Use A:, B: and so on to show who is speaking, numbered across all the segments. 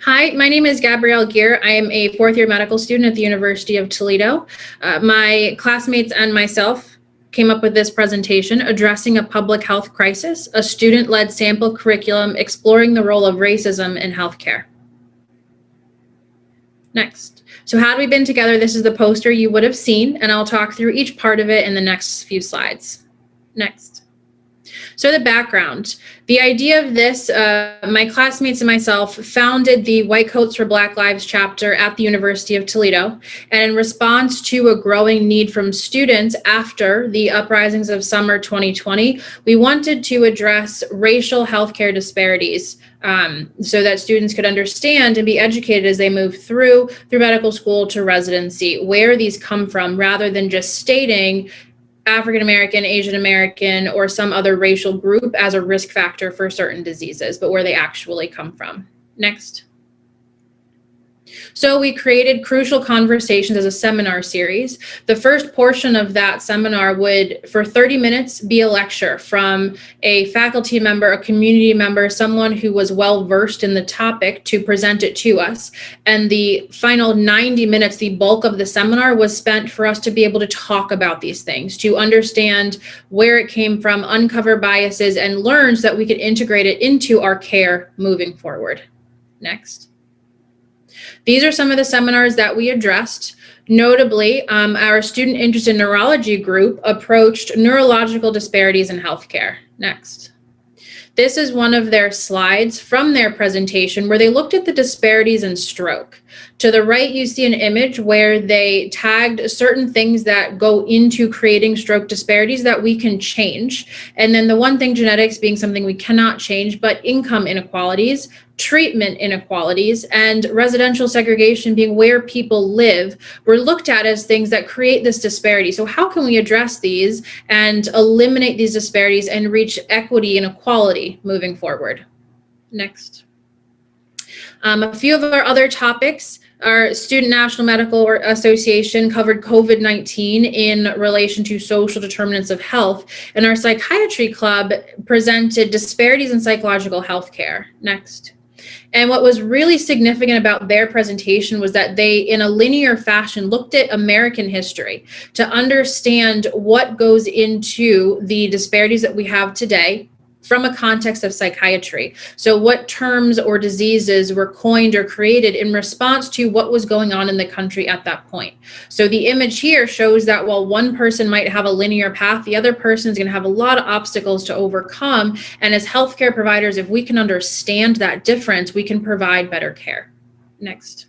A: Hi, my name is Gabrielle. I am a fourth-year medical student at the University of Toledo. My classmates and myself came up with this presentation, Addressing a Public Health Crisis, a student-led sample curriculum exploring the role of racism in healthcare. Next. So had we been together, this is the poster you would have seen, and I'll talk through each part of it in the next few slides. Next. So the background. The idea of this, my classmates and myself founded the White Coats for Black Lives chapter at the University of Toledo. And in response to a growing need from students after the uprisings of summer 2020, we wanted to address racial healthcare disparities so that students could understand and be educated as they move through medical school to residency, where these come from, rather than just stating African American, Asian American, or some other racial group as a risk factor for certain diseases, but where they actually come from. Next. So we created Crucial Conversations as a seminar series. The first portion of that seminar would, for 30 minutes, be a lecture from a faculty member, a community member, someone who was well-versed in the topic to present it to us. And the final 90 minutes, the bulk of the seminar, was spent for us to be able to talk about these things, to understand where it came from, uncover biases, and learn so that we could integrate it into our care moving forward. Next. These are some of the seminars that we addressed. Notably, our student interest in neurology group approached neurological disparities in healthcare. Next. This is one of their slides from their presentation where they looked at the disparities in stroke. To the right, you see an image where they tagged certain things that go into creating stroke disparities that we can change. And then the one thing, genetics being something we cannot change, but income inequalities, treatment inequalities, and residential segregation being where people live were looked at as things that create this disparity. So how can we address these and eliminate these disparities and reach equity and equality moving forward? Next. A few of our other topics. Our Student National Medical Association covered COVID-19 in relation to social determinants of health, and our psychiatry club presented disparities in psychological health care. Next. And what was really significant about their presentation was that they, in a linear fashion, looked at American history to understand what goes into the disparities that we have today from a context of psychiatry. So what terms or diseases were coined or created in response to what was going on in the country at that point. So the image here shows that while one person might have a linear path, the other person is going to have a lot of obstacles to overcome. And as healthcare providers, if we can understand that difference, we can provide better care. Next.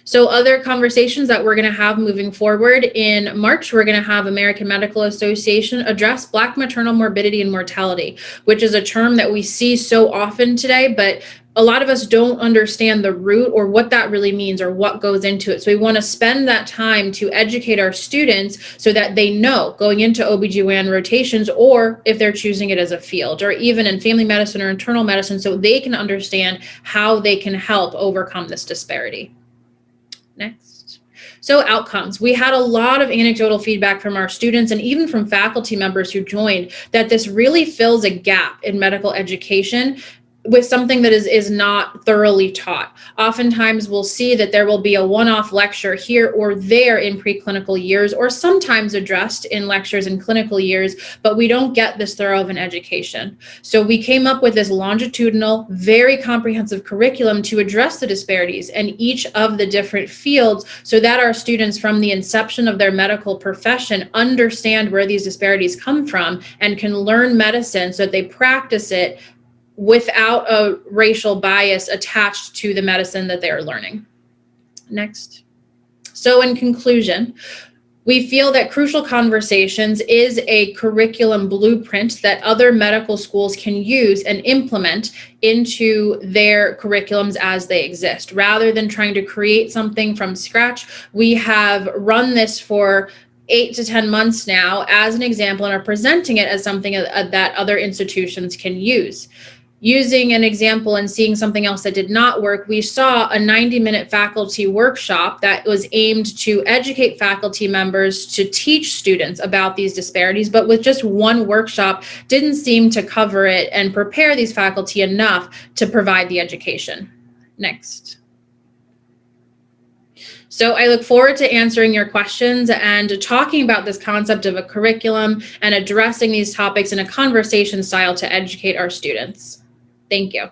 A: So other conversations that we're going to have moving forward in March, we're going to have American Medical Association address Black maternal morbidity and mortality, which is a term that we see so often today, but a lot of us don't understand the root or what that really means or what goes into it. So we want to spend that time to educate our students so that they know going into OBGYN rotations, or if they're choosing it as a field, or even in family medicine or internal medicine, so they can understand how they can help overcome this disparity. Next. So outcomes. We had a lot of anecdotal feedback from our students and even from faculty members who joined that this really fills a gap in medical education with something that is not thoroughly taught. Oftentimes we'll see that there will be a one-off lecture here or there in preclinical years, or sometimes addressed in lectures in clinical years, but we don't get this thorough of an education. So we came up with this longitudinal, very comprehensive curriculum to address the disparities in each of the different fields so that our students from the inception of their medical profession understand where these disparities come from and can learn medicine so that they practice it without a racial bias attached to the medicine that they are learning. Next. So in conclusion, we feel that Crucial Conversations is a curriculum blueprint that other medical schools can use and implement into their curriculums as they exist. Rather than trying to create something from scratch, we have run this for 8 to 10 months now as an example and are presenting it as something that other institutions can use. Using an example and seeing something else that did not work, we saw a 90-minute faculty workshop that was aimed to educate faculty members to teach students about these disparities, but with just one workshop didn't seem to cover it and prepare these faculty enough to provide the education. Next. So I look forward to answering your questions and talking about this concept of a curriculum and addressing these topics in a conversation style to educate our students. Thank you.